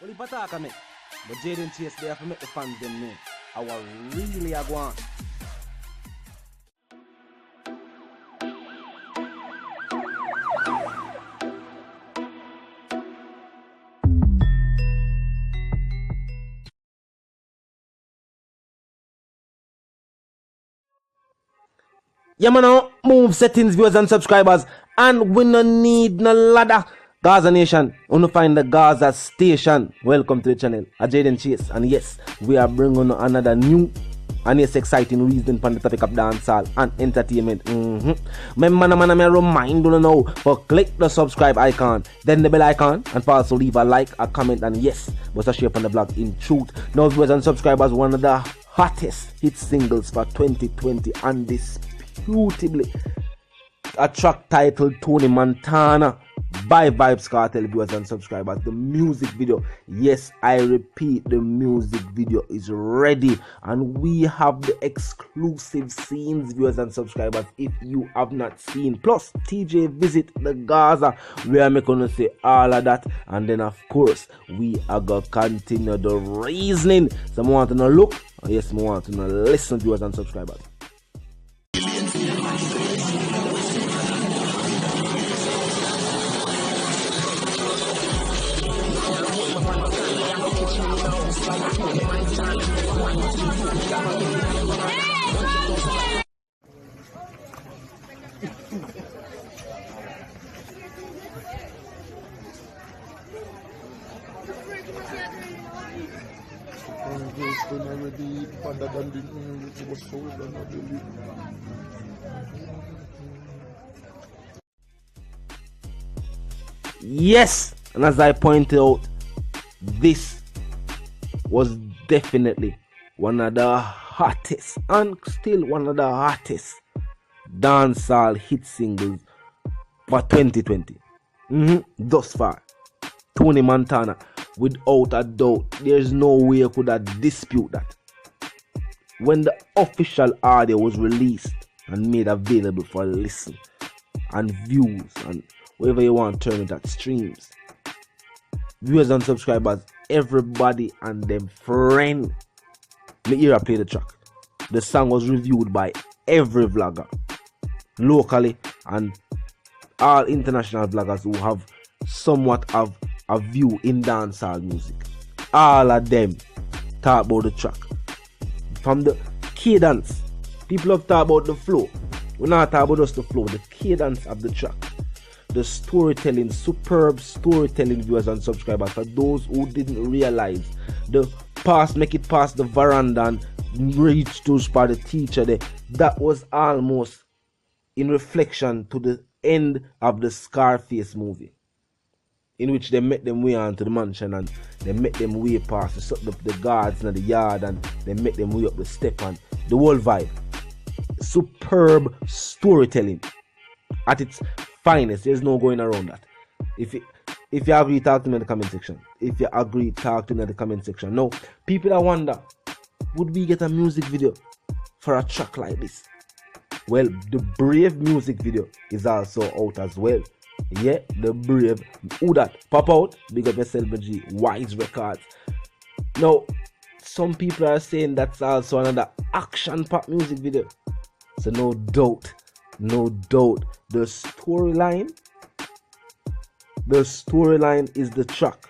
Well, if I talk on it, but Jayden Chase, they have to make the fans them know how I really are going. Yeah, man, move settings, viewers and subscribers, and we no need no ladder. Gaza Nation, wanna find the Gaza station. Welcome to the channel, Jayden Chase, and yes, we are bringing another new and yes, exciting reason for the topic of dancehall and entertainment. Remember, man, I remind you now for click the subscribe icon, then the bell icon, and for also leave a like, a comment, and yes, was a share on the blog. In truth, now viewers and subscribers, one of the hottest hit singles for 2020, undisputably a track titled Tony Montana by Vybz Kartel, viewers and subscribers. The music video, yes, I repeat, the music video is ready, and we have the exclusive scenes, viewers and subscribers, if you have not seen. Plus, Teejay visit the Gaza, where I'm gonna say all of that, and then of course we are gonna continue the reasoning. Some want to know look, yes, some want to know listen, viewers and subscribers. Yes, and as I pointed out, this was definitely one of the hottest and still one of the hottest dancehall hit singles for 2020. Thus far, Tony Montana, without a doubt, there's no way you could have dispute that. When the official audio was released and made available for listen and views and whatever you want to turn it at, streams, viewers and subscribers, everybody and them friend, me hear I play the track. The song was reviewed by every vlogger, locally and all international vloggers who have somewhat of a view in dancehall music. All of them talk about the track. From the cadence, people have talked about the flow. We're not talking about just the flow, the cadence of the track. The storytelling, superb storytelling, viewers and subscribers. For those who didn't realize, the make it past the veranda and reach to spot the teacher there, that was almost in reflection to the end of the Scarface movie, in which they met them way onto the mansion and they met them way past the guards in the yard, and they met them way up the step, and the whole vibe. Superb storytelling at its finest. There's no going around that. If you agree, talk to me in the comment section. If you agree, talk to me in the comment section. Now, people that wonder, would we get a music video for a track like this? Well, the Brave music video is also out as well. Yeah, the Brave. Who that? Pop out. Big up yourself, G. Wise Records. Now, some people are saying that's also another action pop music video. So no doubt, the storyline is the track,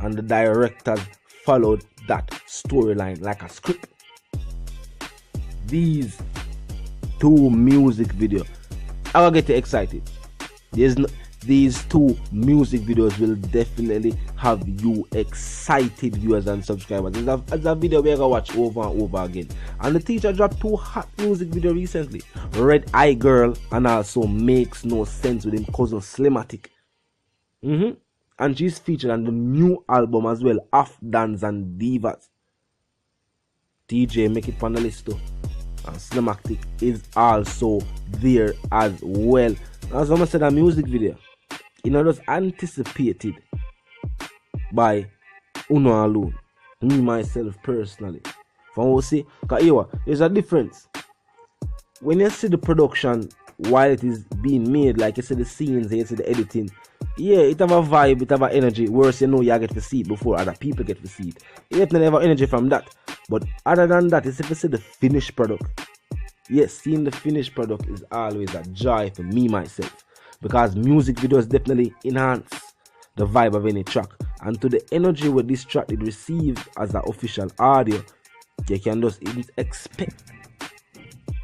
and the directors followed that storyline like a script. These two music videos, I'll get you excited. These two music videos will definitely have you excited, viewers and subscribers. It's a video we're gonna watch over and over again. And the teacher dropped two hot music videos recently, Red Eye Girl and also Makes No Sense with him cousin Slimatic. And she's featured on the new album as well, Off Dance and Divas. Teejay make it on the list too, and Slimatic is also there as well. As I said, a music video, you know, was anticipated by Uno alone, me myself personally. From what see, because there's a difference when you see the production while it is being made, like you see the scenes, you see the editing, Yeah, it have a vibe, it have a energy. Worse, you know, you get to see it before other people get to see it. You definitely have energy from that. But other than that, it's if you see the finished product. Yes, seeing the finished product is always a joy for me myself, because music videos definitely enhance the vibe of any track, and to the energy where this track did receive as an official audio, you can just expect,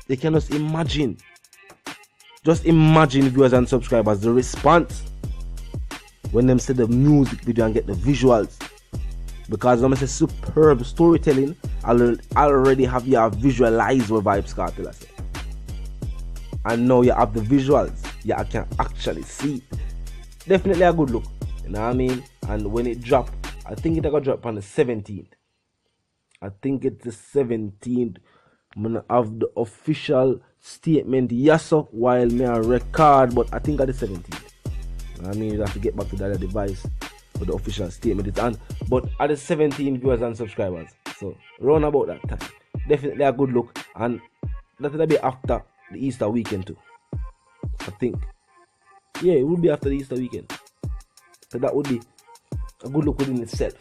you can just imagine viewers and subscribers the response when them see the music video and get the visuals. Because when I say superb storytelling, I already have you visualized what Vybz Kartel I say. And now you have the visuals, you can actually see it. Definitely a good look, you know what I mean? And when it drop, I think it got drop on the 17th. I think it's the 17th. I'm gonna have the official statement, yes sir, while me a record, but I think at the 17th. I mean, you have to get back to that device for the official statement it's on. But at the 17 viewers and subscribers, so round about that time, definitely a good look, and that will be after the Easter weekend too. I think, yeah, it will be after the Easter weekend. So that would be a good look within itself.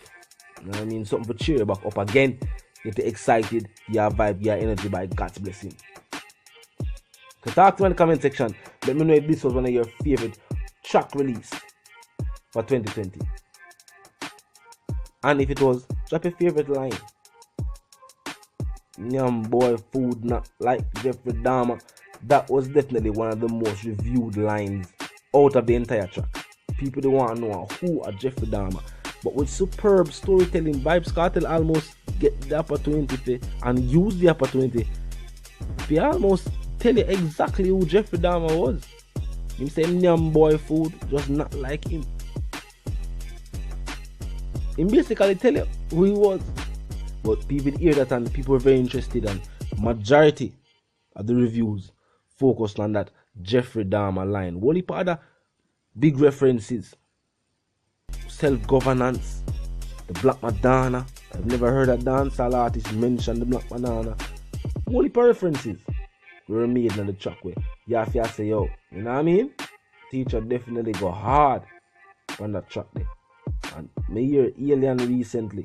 You know what I mean? Something to cheer you back up again, get you excited, your vibe, your energy by God's blessing. So talk to me in the comment section. Let me know if this was one of your favorite track release for 2020. And if it was, drop your favorite line. Nyam boy food not like Jeffrey Dahmer. That was definitely one of the most reviewed lines out of the entire track. People don't want to know who are Jeffrey Dahmer. But with superb storytelling, Vybz Kartel almost get the opportunity and use the opportunity to almost tell you exactly who Jeffrey Dahmer was. Him say Nyam boy food just not like him. He basically tell you who he was. But people hear that and people were very interested, and majority of the reviews focused on that Jeffrey Dahmer line. One heap of other big references. Self-governance, the Black Madonna. I've never heard a dancehall artist mention the Black Madonna. One heap of references were made on the track where you have to say, yo, you know what I mean? Teacher definitely go hard on that track there. And me hear Alien recently,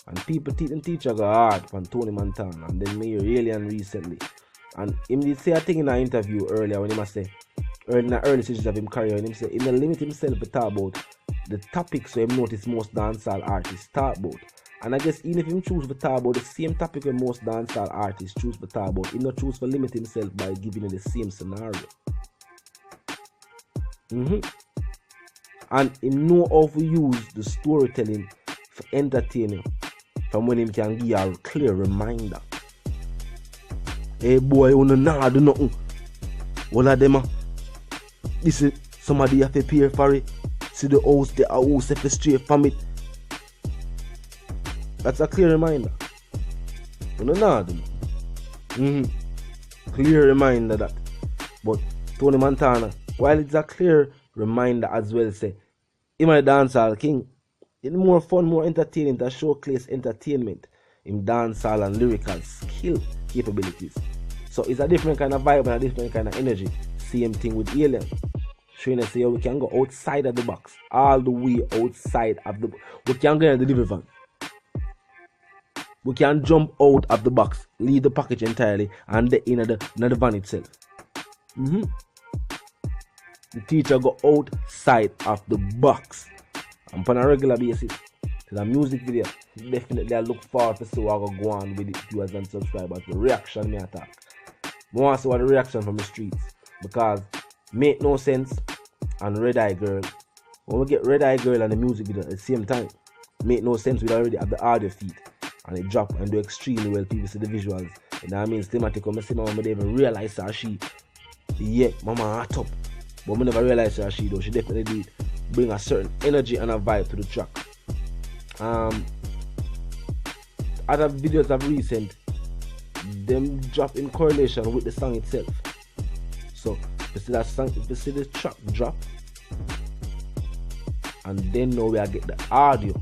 and people teacher go hard from Tony Montana, and then me hear Alien recently. And him did say a thing in an interview earlier when he must say, in the early stages of him career, and him say, he may limit himself to talk about the topics where him notice most dancehall artists talk about. And I guess even if him choose to talk about the same topic where most dancehall artists choose to talk about, he not choose to limit himself by giving you the same scenario. And he know how to use the storytelling for entertaining, from when him can give you a clear reminder. Hey boy, you know do nothing. All of them, this is somebody have to pay for it. See the house, the house if straight from it. That's a clear reminder. You know do nothing. Clear reminder that. But Tony Montana, while it's a clear reminder as well, say him a dancehall king. It's more fun, more entertaining to showcase entertainment in dancehall and lyrical skill capabilities. So it's a different kind of vibe and a different kind of energy. Same thing with Alien. Showing us, we can go outside of the box, all the way outside of the box. We can go in the delivery van. We can jump out of the box, leave the package entirely, and the in the van itself. The teacher go outside of the box, and on a regular basis. To the music video, definitely I look forward to see what I go on with the viewers and subscribers. The reaction me attack. I want to see what the reaction from the streets, because make no sense and Red Eye Girl. When we get Red Eye Girl and the music video at the same time, make no sense. We already have the audio feed and it drop and do extremely well. People see the visuals. You know what I mean? Thematic. When I see my mama, they even realize that she, yeah, mama hot up. But we never realize that she though. She definitely did bring a certain energy and a vibe to the track. Other videos of recent, them drop in correlation with the song itself. So you see that song, if you see the track drop, and then now we get the audio,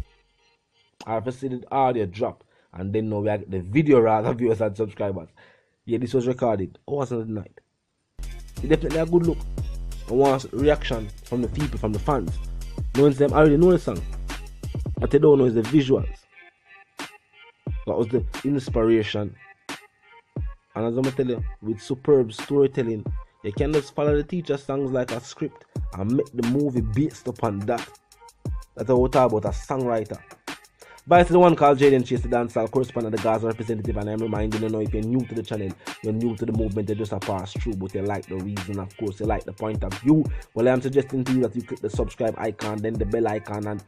or if you see the audio drop, and then now we get the video, rather, viewers and subscribers. Yeah, this was recorded. Oh, was the night. It's definitely a good look. I want reaction from the people, from the fans. Knowing them already know the song. What they don't know is the visuals. That was the inspiration. And as I'm tell you, with superb storytelling, you can just follow the teacher songs like a script and make the movie based upon that. That's what we talk about, a songwriter. By the one called Jayden Chase, the dancehall correspondent, the Gaza representative, and I'm reminding you, if you're new to the channel, you're new to the movement, you just a pass through, but you like the reason, of course, you like the point of view. Well, I'm suggesting to you that you click the subscribe icon, then the bell icon, and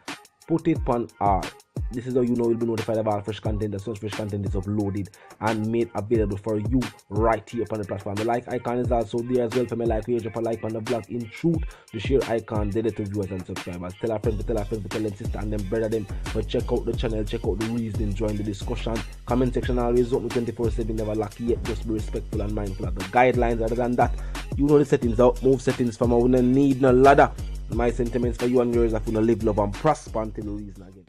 put it on all. This is how you know you'll be notified of all fresh content. As soon as fresh content is uploaded and made available for you right here upon the platform. The like icon is also there as well for me. Like we drop a like on the vlog. In truth, the share icon did it to viewers and subscribers. Tell a friend, tell them sister and them brother them. But check out the channel, check out the reason, join the discussion. Comment section always open 24/7. Never lucky yet. Just be respectful and mindful of the guidelines. Other than that, you know the settings out. Move settings from I wouldn't need no ladder. My sentiments for you and yours, I feel live, love and prosper until the reason again.